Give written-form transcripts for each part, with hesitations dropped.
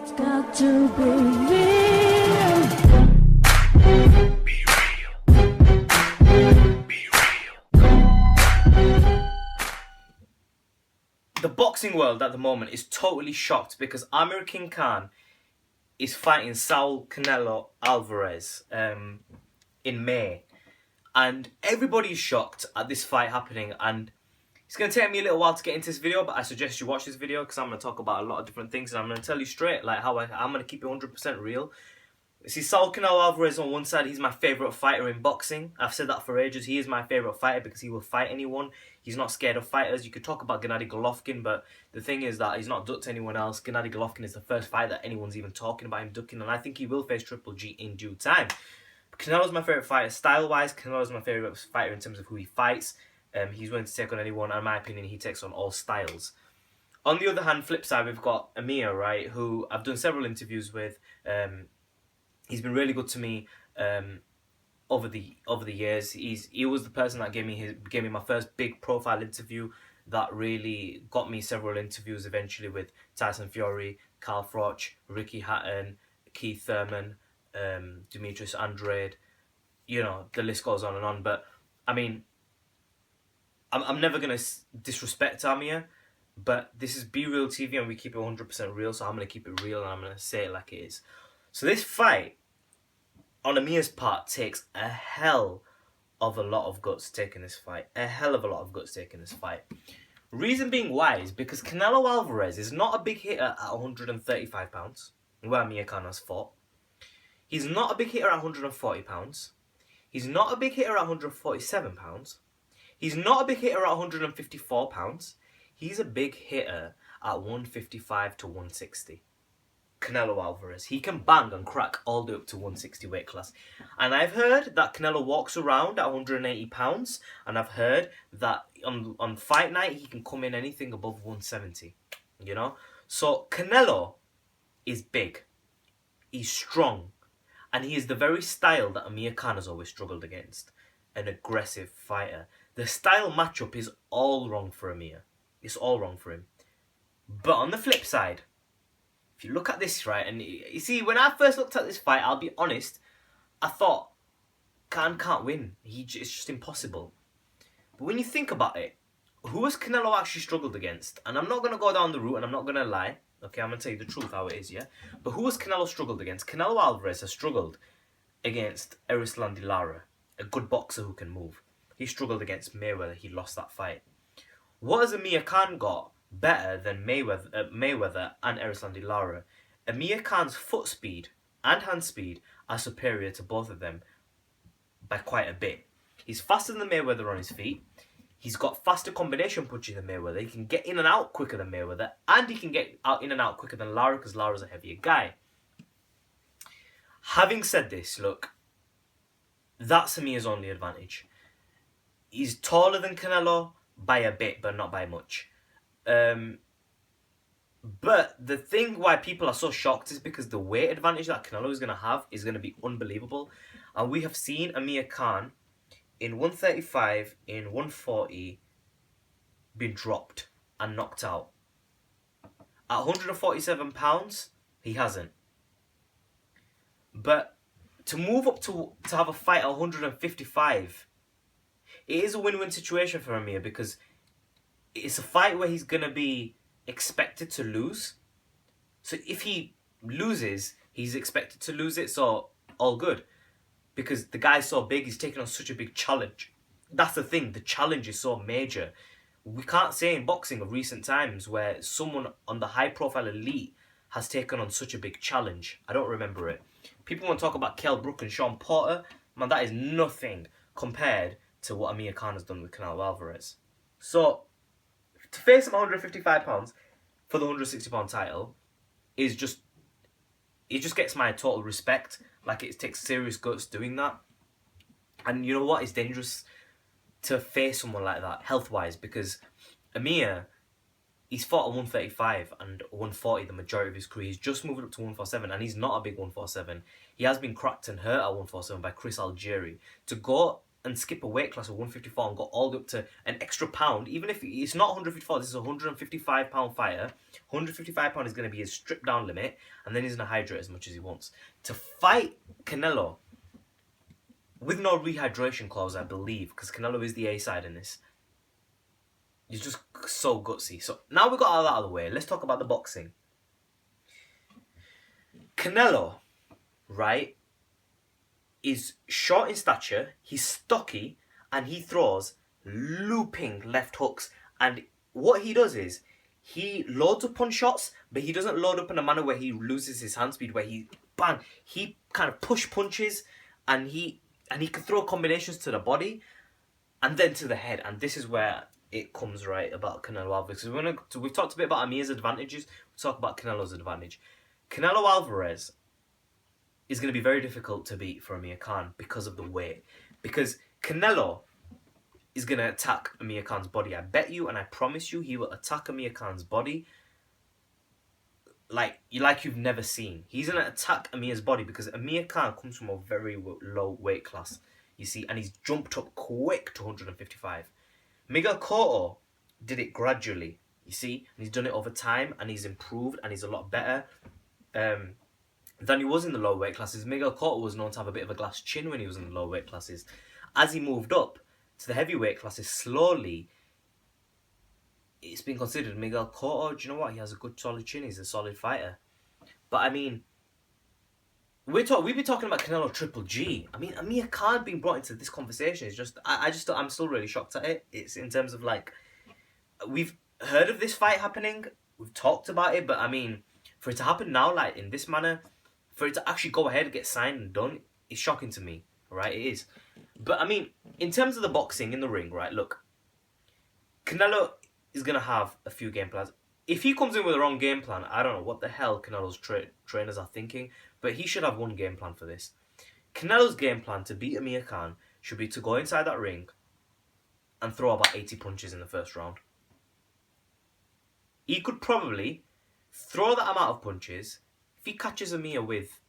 It's got to be real. Be real. Be real. The boxing world at the moment is totally shocked because Amir Khan is fighting Saul Canelo Alvarez in May. And everybody's shocked at this fight happening, and it's going to take me a little while to get into this video, but I suggest you watch this video because I'm going to talk about a lot of different things, and I'm going to tell you straight like how I'm going to keep it 100% real. See, Saul Canelo Alvarez on one side, he's my favourite fighter in boxing. I've said that for ages. He is my favourite fighter because he will fight anyone. He's not scared of fighters. You could talk about Gennady Golovkin, but the thing is that he's not ducked anyone else. Gennady Golovkin is the first fight that anyone's even talking about him ducking, and I think he will face Triple G in due time. Canelo's my favourite fighter style-wise. Canelo's my favourite fighter in terms of who he fights. He's willing to take on anyone, and in my opinion, he takes on all styles. On the other hand, flip side, we've got Amir, right, who I've done several interviews with. He's been really good to me over the years. He was the person that gave me my first big profile interview that really got me several interviews eventually with Tyson Fury, Carl Froch, Ricky Hatton, Keith Thurman, Demetrius Andrade, you know, the list goes on and on. But I mean, I'm never gonna disrespect Amir, but this is Be Real TV and we keep it 100% real, so I'm gonna keep it real and I'm gonna say it like it is. So this fight on Amir's part takes a hell of a lot of guts taking this fight. A hell of a lot of guts taking this fight. Reason being why is because Canelo Alvarez is not a big hitter at 135 pounds, where Amir Khan has fought. He's not a big hitter at 140 pounds. He's not a big hitter at 147 pounds. He's not a big hitter at 154 pounds. He's a big hitter at 155 to 160. Canelo Alvarez. He can bang and crack all the way up to 160 weight class. And I've heard that Canelo walks around at 180 pounds. And I've heard that on fight night, he can come in anything above 170. You know? So Canelo is big. He's strong. And he is the very style that Amir Khan has always struggled against. An aggressive fighter. The style matchup is all wrong for Amir. It's all wrong for him. But on the flip side, if you look at this, right, and you see, when I first looked at this fight, I'll be honest, I thought, Khan can't win. It's just impossible. But when you think about it, who has Canelo actually struggled against? And I'm not going to go down the route, and I'm not going to lie. Okay, I'm going to tell you the truth how it is, yeah? But who has Canelo struggled against? Canelo Alvarez has struggled against Erislandy Lara, a good boxer who can move. He struggled against Mayweather. He lost that fight. What has Amir Khan got better than Mayweather and Erislandy Lara? Amir Khan's foot speed and hand speed are superior to both of them by quite a bit. He's faster than Mayweather on his feet. He's got faster combination punching than Mayweather. He can get in and out quicker than Mayweather. And he can get in and out quicker than Lara because Lara's a heavier guy. Having said this, look, that's Amir's only advantage. He's taller than Canelo by a bit, but not by much. But the thing why people are so shocked is because the weight advantage that Canelo is going to have is going to be unbelievable. And we have seen Amir Khan in 135, in 140, been dropped and knocked out. At 147 pounds, he hasn't. But to move up to have a fight at 155, it is a win-win situation for Amir because it's a fight where he's going to be expected to lose. So if he loses, he's expected to lose it, so all good. Because the guy's so big, he's taking on such a big challenge. That's the thing, the challenge is so major. We can't say in boxing of recent times where someone on the high-profile elite has taken on such a big challenge. I don't remember it. People want to talk about Kell Brook and Sean Porter. Man, that is nothing compared to what Amir Khan has done with Canelo Alvarez. So, to face him at 155 pounds for the 160 pound title is just, it just gets my total respect. Like, it takes serious guts doing that. And you know what? It's dangerous to face someone like that, health-wise, because Amir, he's fought at 135 and 140 the majority of his career. He's just moved up to 147, and he's not a big 147. He has been cracked and hurt at 147 by Chris Algieri. To go and skip a weight class of 154 and go all the way up to an extra pound, even if it's not 154, this is a 155-pound fighter. 155 pound is going to be his stripped down limit, and then he's going to hydrate as much as he wants. To fight Canelo with no rehydration clause, I believe, because Canelo is the A side in this. He's just so gutsy. So now we've got all that out of the way. Let's talk about the boxing. Canelo, right, is short in stature, he's stocky, and he throws looping left hooks. And what he does is, he loads up on shots, but he doesn't load up in a manner where he loses his hand speed, where he kind of push punches, and he can throw combinations to the body, and then to the head. And this is where it comes right about Canelo Alvarez. Because we've talked a bit about Amir's advantages, we'll talk about Canelo's advantage. Canelo Alvarez is going to be very difficult to beat for Amir Khan because of the weight. Because Canelo is going to attack Amir Khan's body. I bet you, and I promise you, he will attack Amir Khan's body like you've never seen. He's going to attack Amir's body because Amir Khan comes from a very low weight class, you see, and he's jumped up quick to 155. Miguel Cotto did it gradually, you see, and he's done it over time, and he's improved, and he's a lot better than he was in the low weight classes. Miguel Cotto was known to have a bit of a glass chin when he was in the low weight classes. As he moved up to the heavyweight classes slowly, it's been considered Miguel Cotto, do you know what? He has a good solid chin. He's a solid fighter. But I mean, we've been talking about Canelo Triple G. I mean, Amir Khan being brought into this conversation is just, I'm still really shocked at it. It's in terms of like, we've heard of this fight happening, we've talked about it, but I mean, for it to happen now, like in this manner, for it to actually go ahead and get signed and done, it's shocking to me, right? It is. But I mean, in terms of the boxing in the ring, right, look, Canelo is going to have a few game plans. If he comes in with the wrong game plan, I don't know what the hell Canelo's trainers are thinking, but he should have one game plan for this. Canelo's game plan to beat Amir Khan should be to go inside that ring and throw about 80 punches in the first round. He could probably throw that amount of punches. If he catches Amir with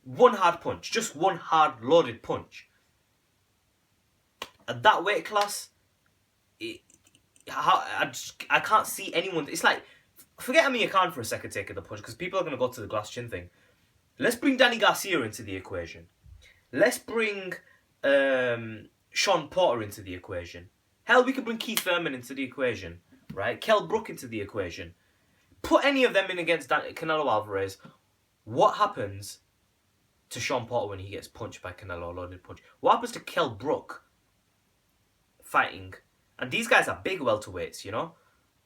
one hard punch, just one hard loaded punch, at that weight class, I can't see anyone. It's like, forget Amir Khan for a second taking the punch, because people are going to go to the glass chin thing. Let's bring Danny Garcia into the equation. Let's bring Sean Porter into the equation. Hell, we could bring Keith Thurman into the equation, right? Kell Brook into the equation. Put any of them in against Canelo Alvarez. What happens to Sean Porter when he gets punched by Canelo, a loaded punch? What happens to Kell Brook fighting? And these guys are big welterweights, you know?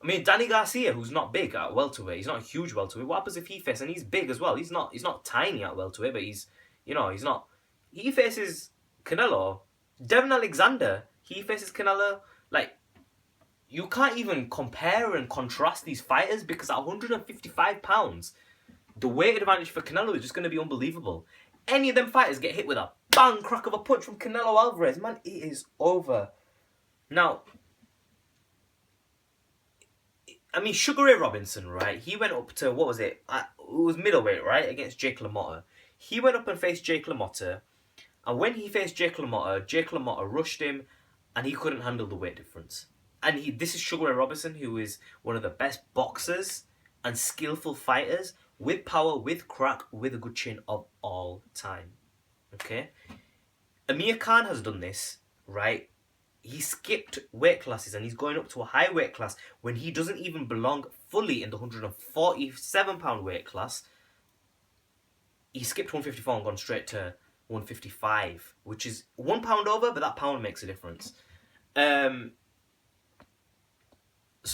I mean, Danny Garcia, who's not big at welterweight, he's not a huge welterweight. What happens if he faces, and he's big as well, he's not tiny at welterweight, but he's not. He faces Canelo. Devin Alexander, he faces Canelo. Like, you can't even compare and contrast these fighters, because at 155 pounds, the weight advantage for Canelo is just going to be unbelievable. Any of them fighters get hit with a bang crack of a punch from Canelo Alvarez, man, it is over. Now, I mean, Sugar Ray Robinson, right? He went up to, what was it? It was middleweight, right? Against Jake LaMotta. He went up and faced Jake LaMotta. And when he faced Jake LaMotta rushed him, and he couldn't handle the weight difference. And this is Sugar Ray Robinson, who is one of the best boxers and skillful fighters, with power, with crack, with a good chin of all time. Okay? Amir Khan has done this, right? He skipped weight classes, and he's going up to a high weight class when he doesn't even belong fully in the 147-pound weight class. He skipped 154 and gone straight to 155, which is 1 pound over, but that pound makes a difference. So,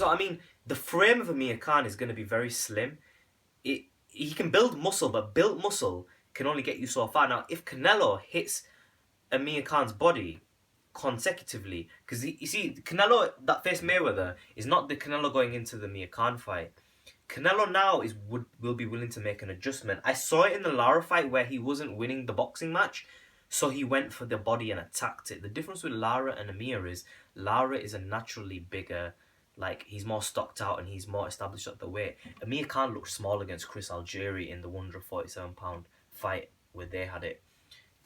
I mean, the frame of Amir Khan is going to be very slim. He can build muscle, but built muscle can only get you so far. Now, if Canelo hits Amir Khan's body consecutively, because you see, Canelo that faced Mayweather is not the Canelo going into the Amir Khan fight. Canelo now will be willing to make an adjustment. I saw it in the Lara fight where he wasn't winning the boxing match, so he went for the body and attacked it. The difference with Lara and Amir is Lara is a naturally bigger, like, he's more stocked out and he's more established at the weight. Amir Khan looked small against Chris Algieri in the 147-pound fight where they had it.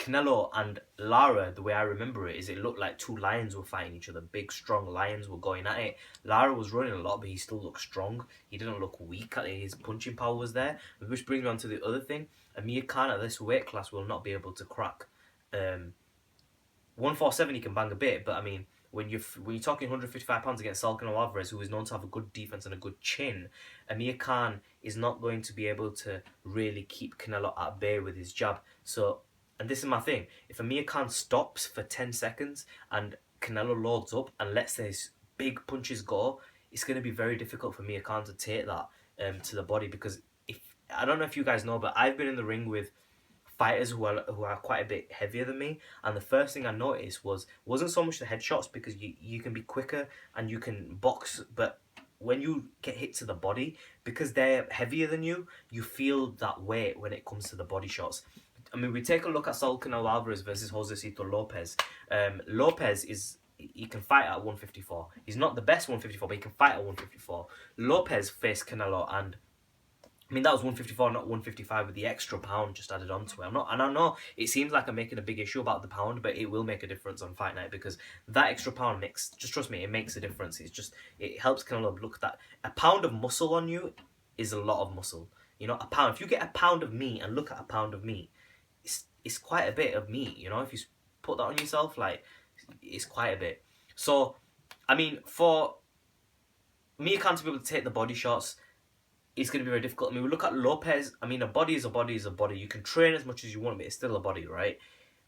Canelo and Lara, the way I remember it, is it looked like two lions were fighting each other. Big, strong lions were going at it. Lara was running a lot, but he still looked strong. He didn't look weak. His punching power was there. Which brings me on to the other thing. Amir Khan at this weight class will not be able to crack 147. He can bang a bit, but I mean, when you're talking 155 pounds against Saul Canelo Alvarez, who is known to have a good defense and a good chin, Amir Khan is not going to be able to really keep Canelo at bay with his jab. So, and this is my thing: if Amir Khan stops for 10 seconds and Canelo loads up and lets his big punches go, it's going to be very difficult for Amir Khan to take that to the body. Because if I don't know if you guys know, but I've been in the ring with fighters who are quite a bit heavier than me, and the first thing I noticed wasn't so much the headshots, because you can be quicker and you can box, but when you get hit to the body, because they're heavier than you, you feel that weight when it comes to the body shots. I mean, we take a look at Saul Canelo Alvarez versus Josecito Lopez. Lopez he can fight at 154. He's not the best 154, but he can fight at 154. Lopez faced Canelo, and I mean, that was 154, not 155, with the extra pound just added onto it. And I know it seems like I'm making a big issue about the pound, but it will make a difference on fight night, because that extra pound just trust me, it makes a difference. It helps Canelo look that a pound of muscle on you is a lot of muscle. You know, a pound. If you get a pound of meat and look at a pound of meat, it's quite a bit of meat. You know, if you put that on yourself, like, it's quite a bit. So, I mean, for Amir Khan to be able to take the body shots, it's going to be very difficult. I mean, we look at Lopez. I mean, a body is a body is a body. You can train as much as you want, but it's still a body, right?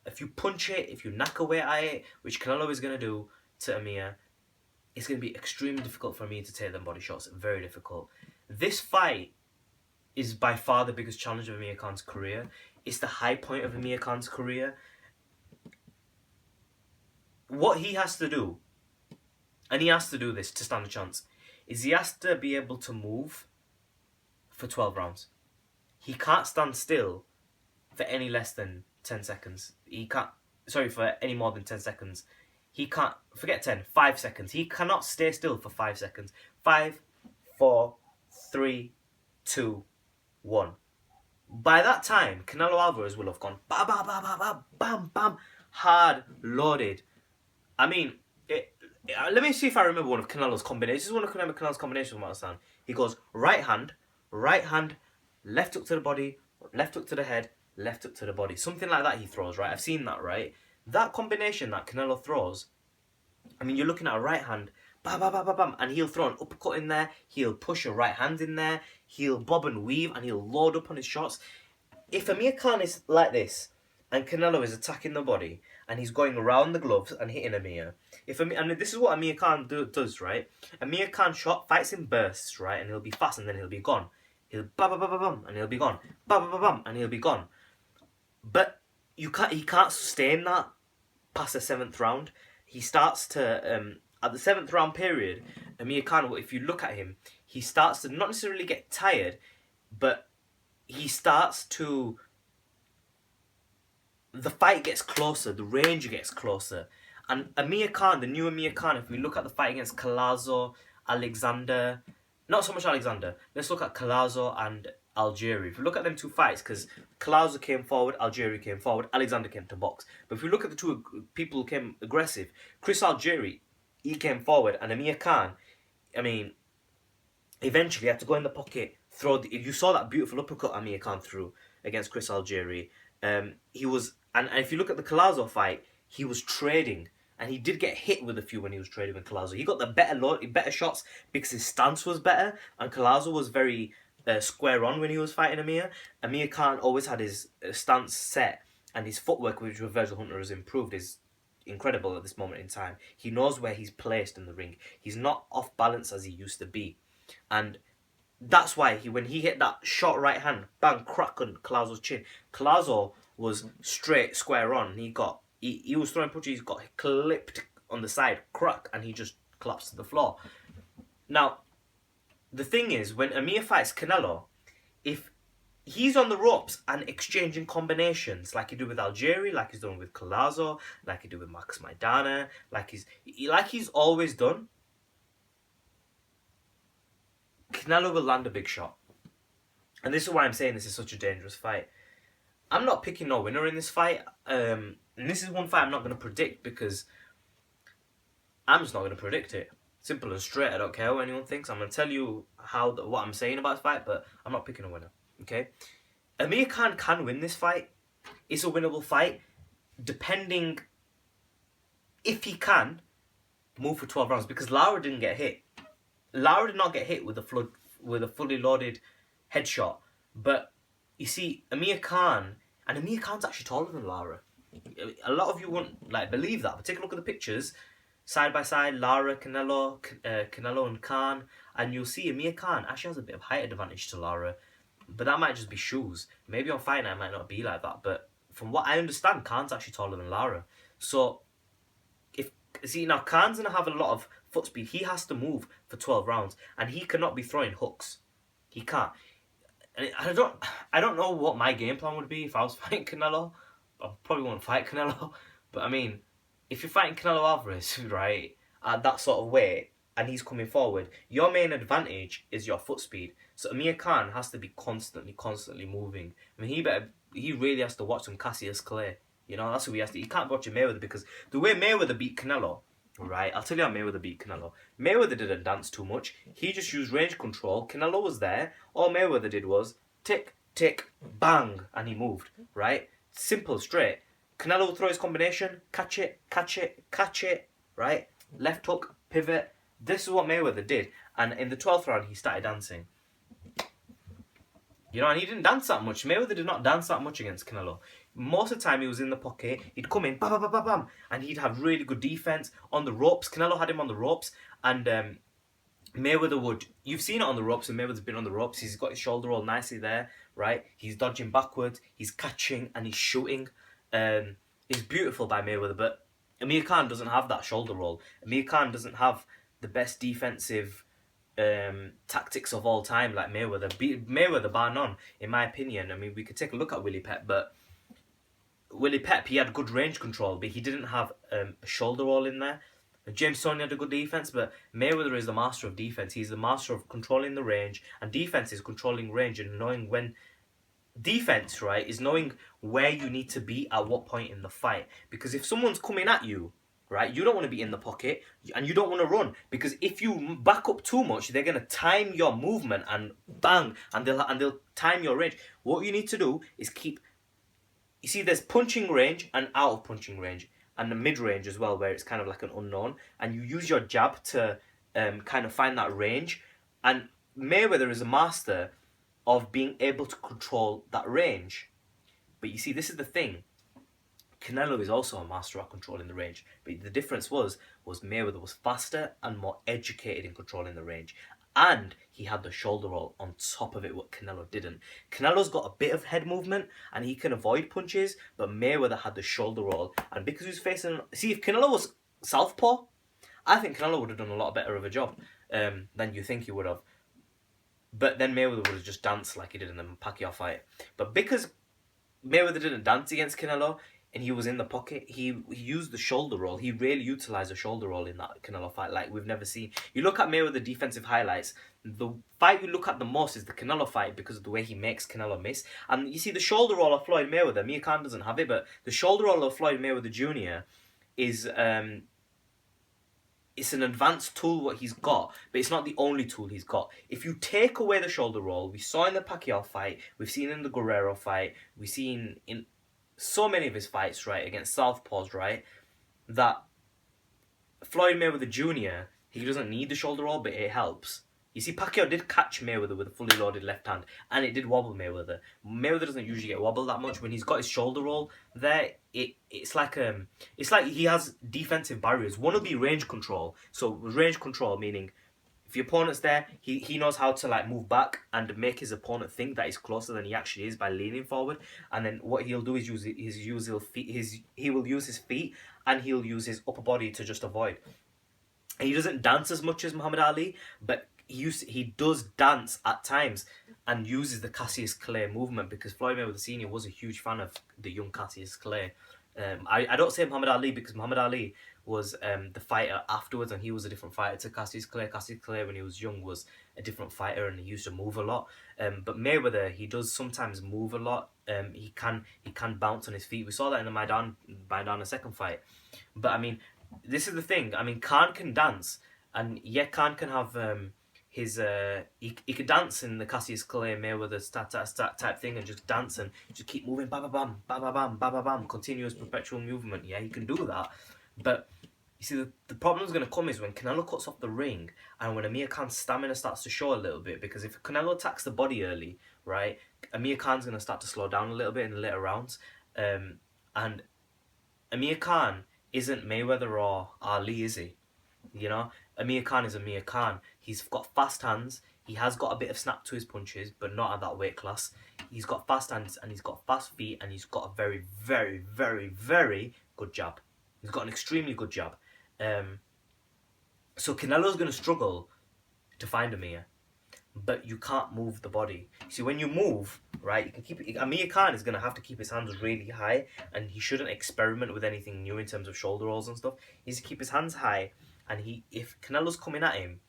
If you punch it, if you knack away at it, which Canelo is going to do to Amir, it's going to be extremely difficult for Amir to take them body shots. Very difficult. This fight is by far the biggest challenge of Amir Khan's career. It's the high point of Amir Khan's career. What he has to do, and he has to do this to stand a chance, is he has to be able to move for 12 rounds. He can't stand still for any less than 10 seconds. For any more than 10 seconds. He can't, forget 10, 5 seconds. He cannot stay still for 5 seconds. 5, 4, 3, 2, 1. By that time, Canelo Alvarez will have gone bam, bam, bam, bam, bam, bam, bam, hard loaded. I mean, let me see if I remember one of Canelo's combinations. This is one of Canelo's combinations from what I understand. He goes right hand, left hook to the body, left hook to the head, left hook to the body. Something like that he throws, right? I've seen that, right? That combination that Canelo throws, I mean, you're looking at a right hand, bam, bam, bam, bam, bam, and he'll throw an uppercut in there, he'll push a right hand in there, he'll bob and weave, and he'll load up on his shots. If Amir Khan is like this, and Canelo is attacking the body, and he's going around the gloves and hitting Amir, and this is what Amir Khan does, right? Amir Khan fights in bursts, right? And he'll be fast, and then he'll be gone. He'll bam, bam, bam, bam, bam, and he'll be gone. Bam, bam, bam, bam, and he'll be gone. But he can't sustain that past the 7th round. He starts to at the 7th round period, Amir Khan, if you look at him, he starts to not necessarily get tired, but he starts to, the fight gets closer, the range gets closer. And Amir Khan, the new Amir Khan, if we look at the fight against Collazo, Alexander, not so much Alexander, let's look at Collazo and Algieri. If we look at them two fights, because Collazo came forward, Algieri came forward, Alexander came to box. But if we look at the two people who came aggressive, Chris Algieri, he came forward, and Amir Khan, I mean, eventually had to go in the pocket, you saw that beautiful uppercut Amir Khan threw against Chris Algieri. And if you look at the Collazo fight, he was trading, and he did get hit with a few when he was trading with Collazo. He got the better shots because his stance was better, and Collazo was very square on when he was fighting Amir. Amir Khan always had his stance set, and his footwork, which with Virgil Hunter has improved, is incredible at this moment in time. He knows where he's placed in the ring. He's not off balance as he used to be, and that's why when he hit that short right hand, bang, crack on Collazo's chin. Collazo was straight, square on. He was throwing punches, got clipped on the side, crack, and he just collapsed to the floor. Now, the thing is, when Amir fights Canelo, if he's on the ropes and exchanging combinations like he did with Algieri, like he's done with Collazo, like he did with Max Maidana, like he's always done, Canelo will land a big shot. And this is why I'm saying this is such a dangerous fight. I'm not picking no winner in this fight. And this is one fight I'm not going to predict because I'm just not going to predict it. Simple and straight. I don't care what anyone thinks. I'm going to tell you what I'm saying about this fight, but I'm not picking a winner. Okay? Amir Khan can win this fight. It's a winnable fight, depending if he can move for 12 rounds, because Lara didn't get hit. Lara did not get hit with a fully loaded headshot. But you see, Amir Khan's actually taller than Lara. A lot of you won't believe that, but take a look at the pictures side by side, Lara, Canelo and Khan, and you'll see Amir Khan actually has a bit of height advantage to Lara. But that might just be shoes. Maybe on fight night it might not be like that. But from what I understand, Khan's actually taller than Lara. So, now Khan's going to have a lot of foot speed. He has to move for 12 rounds. And he cannot be throwing hooks. He can't. And I don't know what my game plan would be if I was fighting Canelo. I probably wouldn't fight Canelo. But I mean, if you're fighting Canelo Alvarez, right, at that sort of weight, and he's coming forward, your main advantage is your foot speed. So Amir Khan has to be constantly moving. I mean, he really has to watch some Cassius Clay. You know, that's who he has to. He can't watch Mayweather, because the way Mayweather beat Canelo, right? I'll tell you how Mayweather beat Canelo. Mayweather didn't dance too much. He just used range control. Canelo was there. All Mayweather did was tick, tick, bang, and he moved, right? Simple, straight. Canelo would throw his combination, catch it, right? Left hook, pivot. This is what Mayweather did. And in the 12th round, he started dancing. You know, and he didn't dance that much. Mayweather did not dance that much against Canelo. Most of the time, he was in the pocket. He'd come in, bam, bam, bam, bam, bam, and he'd have really good defense on the ropes. Canelo had him on the ropes, and Mayweather would. You've seen it on the ropes, and Mayweather's been on the ropes. He's got his shoulder roll nicely there, right? He's dodging backwards, he's catching, and he's shooting. It's beautiful by Mayweather, but Amir Khan doesn't have that shoulder roll. Amir Khan doesn't have the best defensive tactics of all time like Mayweather. Mayweather, bar none, in my opinion. I mean, we could take a look at Willie Pep, but Willie Pep, he had good range control, but he didn't have a shoulder roll in there. James Toney had a good defense, but Mayweather is the master of defense. He's the master of controlling the range, and defense is controlling range and knowing when. Defense, right, is knowing where you need to be at what point in the fight. Because if someone's coming at you, right, you don't want to be in the pocket, and you don't want to run, because if you back up too much, they're gonna time your movement and bang, and they'll time your range. What you need to do is keep. You see, there's punching range and out of punching range, and the mid range as well, where it's kind of like an unknown, and you use your jab to kind of find that range. And Mayweather is a master of being able to control that range. But you see, this is the thing. Canelo is also a master at controlling the range. But the difference was Mayweather was faster and more educated in controlling the range. And he had the shoulder roll on top of it, what Canelo didn't. Canelo's got a bit of head movement and he can avoid punches, but Mayweather had the shoulder roll. And because he was facing... See, if Canelo was southpaw, I think Canelo would have done a lot better of a job than you think he would have. But then Mayweather would have just danced like he did in the Pacquiao fight. But because Mayweather didn't dance against Canelo and he was in the pocket, he used the shoulder roll. He really utilised the shoulder roll in that Canelo fight like we've never seen. You look at Mayweather's defensive highlights, the fight you look at the most is the Canelo fight because of the way he makes Canelo miss. And you see the shoulder roll of Floyd Mayweather, Amir Khan doesn't have it, but the shoulder roll of Floyd Mayweather Jr. is... it's an advanced tool what he's got, but it's not the only tool he's got. If you take away the shoulder roll, we saw in the Pacquiao fight, we've seen in the Guerrero fight, we've seen in so many of his fights, right, against southpaws, right, that Floyd Mayweather Jr., he doesn't need the shoulder roll, but it helps. You see, Pacquiao did catch Mayweather with a fully loaded left hand, and it did wobble Mayweather. Mayweather doesn't usually get wobbled that much. When he's got his shoulder roll there, it's like he has defensive barriers. One will be range control. So range control meaning if your opponent's there, he knows how to like move back and make his opponent think that he's closer than he actually is by leaning forward. And then what he'll do is he will use his feet and he'll use his upper body to just avoid. And he doesn't dance as much as Muhammad Ali, but he does dance at times and uses the Cassius Clay movement because Floyd Mayweather Sr. was a huge fan of the young Cassius Clay. I don't say Muhammad Ali because Muhammad Ali was the fighter afterwards, and he was a different fighter to Cassius Clay. Cassius Clay, when he was young, was a different fighter, and he used to move a lot. But Mayweather, he does sometimes move a lot. He can bounce on his feet. We saw that in the Maidana second fight. But I mean, this is the thing. I mean, Khan can dance, and yeah, Khan can have his he could dance in the Cassius Clay Mayweather stat type thing, and just dance and just keep moving, ba ba bam, ba ba bam, ba ba bam, continuous perpetual movement. Yeah, he can do that, but you see the problem is going to come is when Canelo cuts off the ring, and when Amir Khan's stamina starts to show a little bit, because if Canelo attacks the body early, right, Amir Khan's going to start to slow down a little bit in the later rounds, and Amir Khan isn't Mayweather or Ali, is he? You know, Amir Khan is Amir Khan. He's got fast hands. He has got a bit of snap to his punches, but not at that weight class. He's got fast hands and he's got fast feet, and he's got a very, very, very, very good jab. He's got an extremely good jab. So Canelo's going to struggle to find Amir, but you can't move the body. See, when you move, right, you can keep it. Amir Khan is going to have to keep his hands really high, and he shouldn't experiment with anything new in terms of shoulder rolls and stuff. He needs to keep his hands high, and if Canelo's coming at him,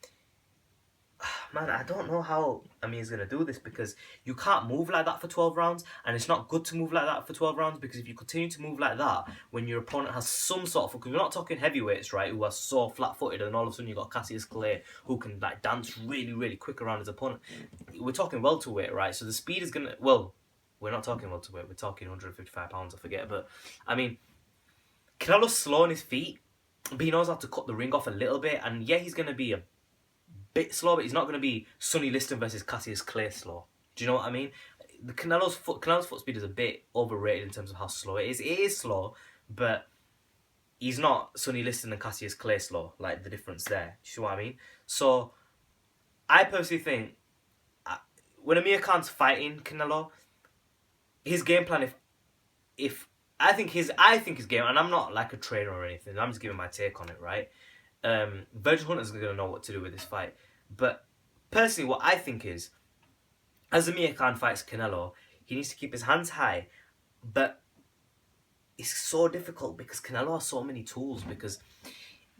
man, I don't know how Amir's going to do this, because you can't move like that for 12 rounds, and it's not good to move like that for 12 rounds, because if you continue to move like that, when your opponent has some sort of, because we're not talking heavyweights, right, who are so flat-footed, and all of a sudden you've got Cassius Clay, who can like dance really, really quick around his opponent. We're talking welterweight, right, so the speed is going to, well, we're not talking welterweight, we're talking 155 pounds, I forget, but, I mean, Canelo's slow on his feet, but he knows how to cut the ring off a little bit, and yeah, he's going to be a bit slow, but he's not going to be Sonny Liston versus Cassius Clay slow. Do you know what I mean? Canelo's foot speed is a bit overrated in terms of how slow it is. It is slow, but he's not Sonny Liston and Cassius Clay slow. Like, the difference there. Do you see what I mean? So, I personally think when Amir Khan's fighting Canelo, his game plan, if I think his game, and I'm not like a trainer or anything, I'm just giving my take on it, right? Virgil Hunter's going to know what to do with this fight. But personally, what I think is, as Amir Khan fights Canelo, he needs to keep his hands high. But it's so difficult because Canelo has so many tools. Because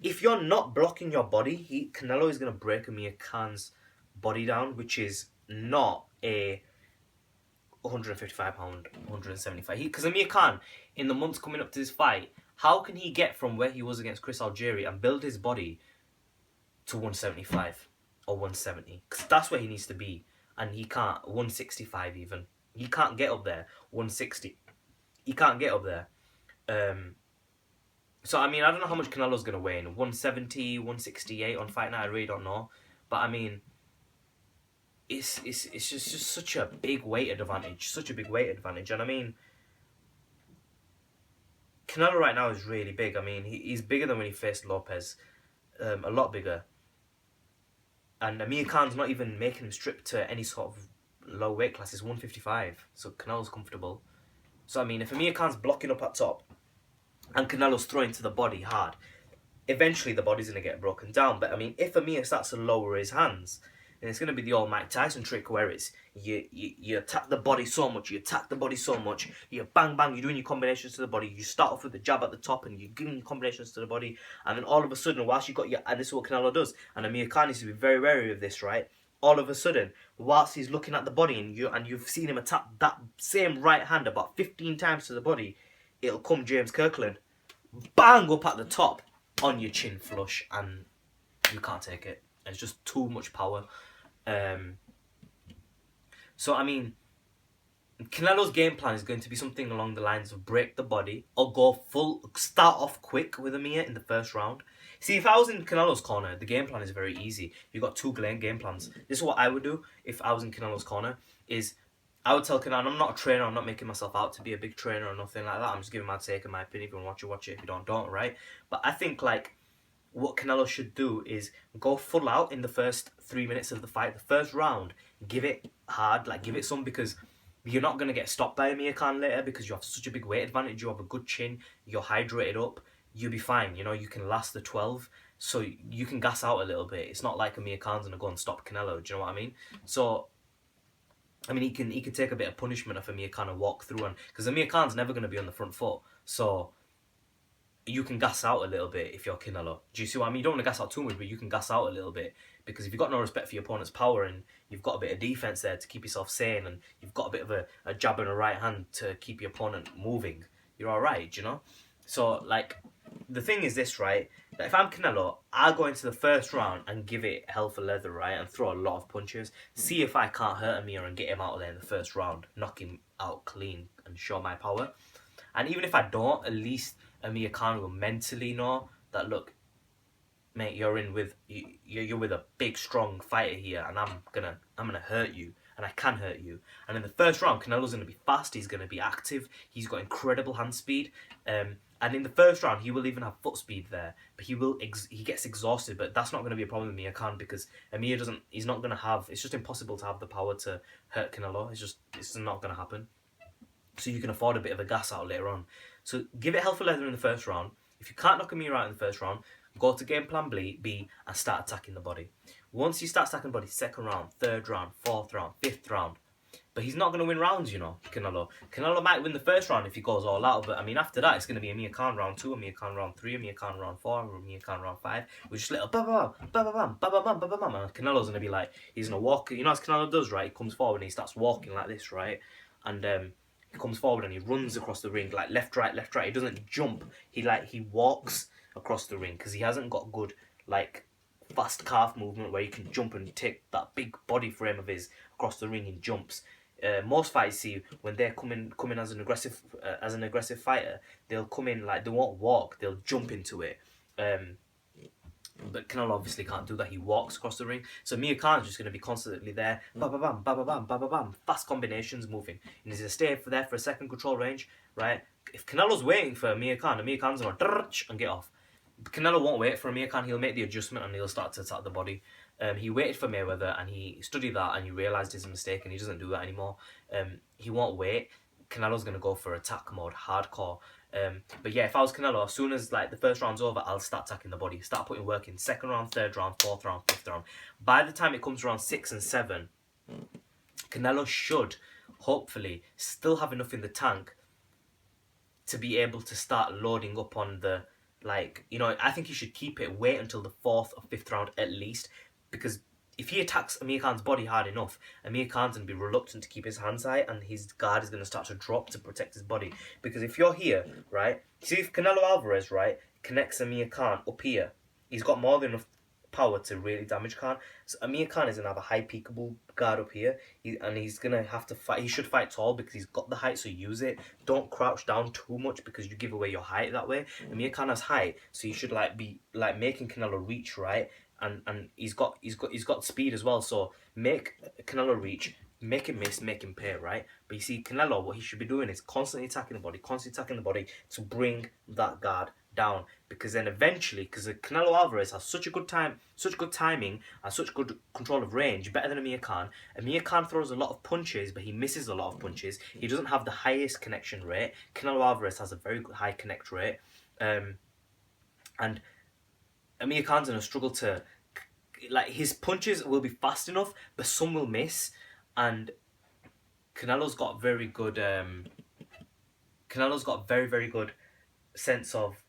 if you're not blocking your body, Canelo is going to break Amir Khan's body down, which is not a 155 pound, 175. Because Amir Khan, in the months coming up to this fight, how can he get from where he was against Chris Algieri and build his body to 175 or 170? Because that's where he needs to be. And he can't. 165 even. He can't get up there. 160. He can't get up there. So, I mean, I don't know how much Canelo's going to weigh in. 170, 168 on Fight Night, I really don't know. But, I mean, it's just such a big weight advantage. Such a big weight advantage. And, I mean, Canelo right now is really big. I mean, he's bigger than when he faced Lopez. A lot bigger. And Amir Khan's not even making him strip to any sort of low weight class. It's 155. So Canelo's comfortable. So, I mean, if Amir Khan's blocking up at top and Canelo's throwing to the body hard, eventually the body's going to get broken down. But, I mean, if Amir starts to lower his hands, then it's going to be the old Mike Tyson trick where it's you attack the body so much, you bang bang, you're doing your combinations to the body, you start off with the jab at the top and you're giving your combinations to the body, and then all of a sudden, whilst you've got and this is what Canelo does, and Amir Khan needs to be very wary of this, right? All of a sudden, whilst he's looking at the body and you've seen him attack that same right hand about 15 times to the body, it'll come James Kirkland, bang up at the top on your chin flush, and you can't take it. It's just too much power. So, I mean, Canelo's game plan is going to be something along the lines of break the body or start off quick with Amir in the first round. See, if I was in Canelo's corner, the game plan is very easy. You've got two game plans. This is what I would do if I was in Canelo's corner, is I would tell Canelo, I'm not a trainer, I'm not making myself out to be a big trainer or nothing like that. I'm just giving my take and my opinion. If you want to watch it. If you don't, right? But I think, like, what Canelo should do is go full out in the first 3 minutes of the fight. The first round, give it hard, like give it some, because you're not going to get stopped by Amir Khan later because you have such a big weight advantage. You have a good chin, you're hydrated up, you'll be fine. You know, you can last the 12, so you can gas out a little bit. It's not like Amir Khan's going to go and stop Canelo, do you know what I mean? So, I mean, he can take a bit of punishment if Amir Khan and walk through, because Amir Khan's never going to be on the front foot. So, you can gas out a little bit if you're Canelo. Do you see what I mean? You don't want to gas out too much, but you can gas out a little bit, because if you've got no respect for your opponent's power and you've got a bit of defense there to keep yourself sane, and you've got a bit of a jab and a right hand to keep your opponent moving, you're all right, you know? So, like, the thing is this, right? That if I'm Canelo, I'll go into the first round and give it hell for leather, right? And throw a lot of punches. See if I can't hurt Amir and get him out of there in the first round. Knock him out clean and show my power. And even if I don't, at least Amir Khan will mentally know that, look, mate, you're with a big, strong fighter here, and I'm gonna hurt you, and I can hurt you. And in the first round, Canelo's gonna be fast. He's gonna be active. He's got incredible hand speed. And in the first round, he will even have foot speed there, but he gets exhausted. But that's not going to be a problem with Amir Khan, because Amir doesn't. He's not going to have. It's just impossible to have the power to hurt Canelo. It's not going to happen. So you can afford a bit of a gas out later on. So give it hell for leather in the first round. If you can't knock Amir out in the first round, go to game plan B and start attacking the body. Once you start attacking the body, second round, third round, fourth round, fifth round. But he's not going to win rounds, you know, Canelo. Canelo might win the first round if he goes all out. But, I mean, after that, it's going to be Amir Khan round 2, Amir Khan round 3, Amir Khan round 4, Amir Khan round 5. With just little ba-ba-bam, ba-ba-bam, ba-ba-bam, ba-ba-bam. And Canelo's going to be like, he's going to walk. You know, as Canelo does, right? He comes forward and he starts walking like this, right? And he comes forward and he runs across the ring, like left, right, left, right. He doesn't jump. He walks across the ring because he hasn't got good, like, fast calf movement where he can jump and take that big body frame of his across the ring in jumps. Most fighters, see, when they're coming as an aggressive fighter, they'll come in like, they won't walk, they'll jump into it. But Canelo obviously can't do that. He walks across the ring. So Amir Khan's just going to be constantly there, ba ba bam, ba ba bam, ba ba bam, fast combinations moving. And he's going to stay there for a second, control range, right? If Canelo's waiting for Amir Khan's going to and get off. Canelo won't wait for Amir Khan. He'll make the adjustment and he'll start to attack the body. He waited for Mayweather and he studied that and he realised his mistake and he doesn't do that anymore. He won't wait. Canelo's going to go for attack mode, hardcore. But yeah, if I was Canelo, as soon as like the first round's over, I'll start attacking the body. Start putting work in. Second round, third round, fourth round, fifth round. By the time it comes around 6 and 7, Canelo should, hopefully, still have enough in the tank to be able to start loading up on the, like, you know, I think he should keep it, wait until the 4th or 5th round at least, because if he attacks Amir Khan's body hard enough, Amir Khan's going to be reluctant to keep his hands high and his guard is going to start to drop to protect his body. Because if you're here, right, see if Canelo Alvarez, right, connects Amir Khan up here, he's got more than enough power to really damage Khan. So Amir Khan is going to have a high peakable guard up here, and he's going to have to fight. He should fight tall because he's got the height, so use it. Don't crouch down too much because you give away your height that way. Amir Khan has height, so you should like be like making Canelo reach, right? And he's got speed as well, so make Canelo reach, make him miss, make him pay, right? But you see, Canelo, what he should be doing is constantly attacking the body to bring that guard down, because then eventually, because Canelo Alvarez has such good timing and such good control of range, better than Amir Khan. Amir Khan throws a lot of punches, but he misses a lot of punches. He doesn't have the highest connection rate. Canelo Alvarez has a very good high connect rate, and Amir Khan's gonna struggle to, like, his punches will be fast enough, but some will miss, and Canelo's got very good very good sense of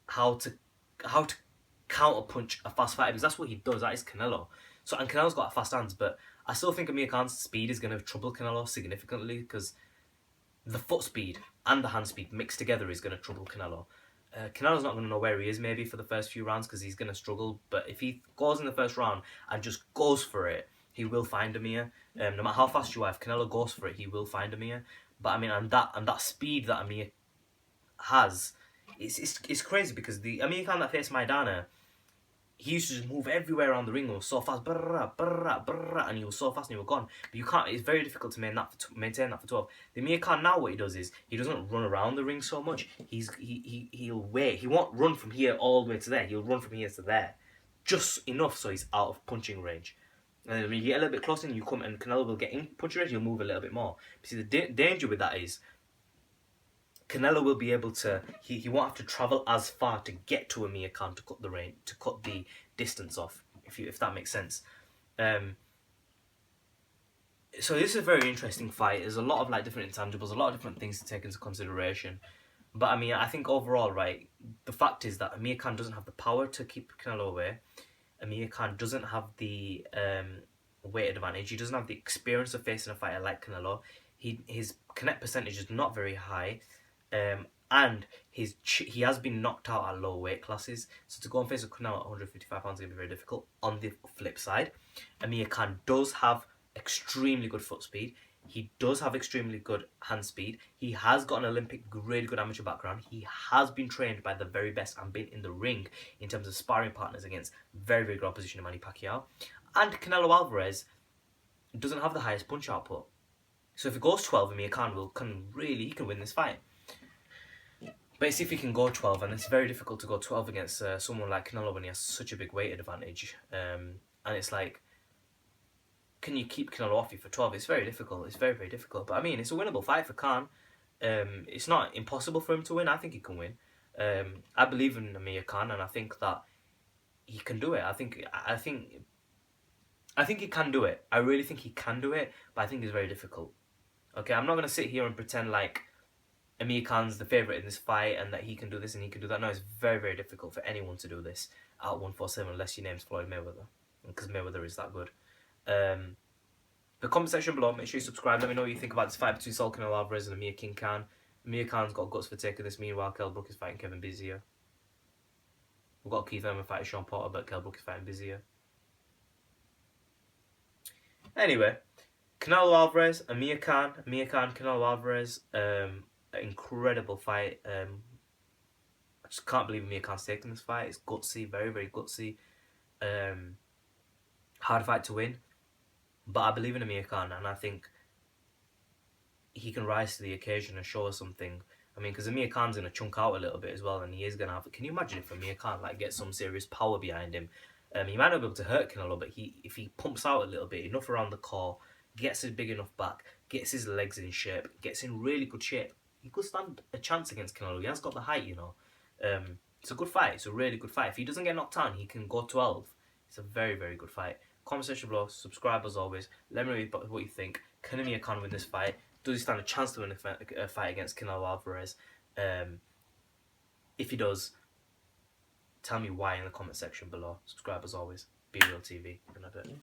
how to counter punch a fast fighter, because that's what he does. That is Canelo. So, and Canelo's got fast hands, but I still think Amir Khan's speed is going to trouble Canelo significantly, because the foot speed and the hand speed mixed together is going to trouble Canelo. Canelo's not going to know where he is maybe for the first few rounds because he's going to struggle. But if he goes in the first round and just goes for it, he will find Amir. No matter how fast you are, if Canelo goes for it, he will find Amir. But I mean, and that speed that Amir has, it's crazy, because the Amir Khan that faced Maidana, he used to just move everywhere around the ring. He was so fast, and he was so fast and he was gone. But you can't. It's very difficult to maintain that for 12. The Amir Khan now, what he does is he doesn't run around the ring so much. He'll wait. He won't run from here all the way to there. He'll run from here to there, just enough so he's out of punching range. And when you get a little bit closer and you come, and Canelo will get in punching range, he'll move a little bit more. But see, the danger with that is Canelo will be able to, he won't have to travel as far to get to Amir Khan to cut the range, to cut the distance off, if that makes sense. So this is a very interesting fight. There's a lot of like different intangibles, a lot of different things to take into consideration. But I mean, I think overall, right, the fact is that Amir Khan doesn't have the power to keep Canelo away. Amir Khan doesn't have the weight advantage. He doesn't have the experience of facing a fighter like Canelo. His connect percentage is not very high, and he has been knocked out at low weight classes. So to go and face a Canelo at 155 pounds is gonna be very difficult. On the flip side, Amir Khan does have extremely good foot speed. He does have extremely good hand speed. He has got an Olympic, really good amateur background. He has been trained by the very best and been in the ring in terms of sparring partners against very, very good opposition in Manny Pacquiao. And Canelo Alvarez doesn't have the highest punch output. So if it goes 12, Amir Khan he can win this fight. But see if he can go 12, and it's very difficult to go 12 against someone like Canelo when he has such a big weight advantage. And it's like, can you keep Canelo off you for 12? It's very difficult. It's very, very difficult. But I mean, it's a winnable fight for Khan. It's not impossible for him to win. I think he can win. I believe in Amir Khan, and I think that he can do it. I think he can do it. I really think he can do it, but I think it's very difficult. Okay, I'm not gonna sit here and pretend like Amir Khan's the favourite in this fight and that he can do this and he can do that. No, it's very, very difficult for anyone to do this at 147 unless your name's Floyd Mayweather, because Mayweather is that good. The comment section below, make sure you subscribe. Let me know what you think about this fight between Saul Canelo Alvarez and Amir Khan. Amir Khan's got guts for taking this. Meanwhile, Kell Brook is fighting Kevin Bizier. We've got Keith Thurman fighting Sean Porter, but Kell Brook is fighting Bizier. Anyway, Canelo Alvarez, Amir Khan, Canelo Alvarez. Incredible fight. I just can't believe Amir Khan's taking this fight. It's gutsy, very, very gutsy. Hard fight to win. But I believe in Amir Khan, and I think he can rise to the occasion and show us something. I mean, because Amir Khan's going to chunk out a little bit as well, and he is going to have... Can you imagine if Amir Khan gets some serious power behind him? He might not be able to hurt Canelo, but if he pumps out a little bit, enough around the core, gets his big enough back, gets his legs in shape, gets in really good shape, he could stand a chance against Canelo. He has got the height, you know. It's a good fight. It's a really good fight. If he doesn't get knocked out, he can go 12. It's a very, very good fight. Comment section below. Subscribe as always. Let me know what you think. Can Amir Khan win this fight? Does he stand a chance to win a fight against Canelo Alvarez? If he does, tell me why in the comment section below. Subscribe as always. Be Real TV. In a bit.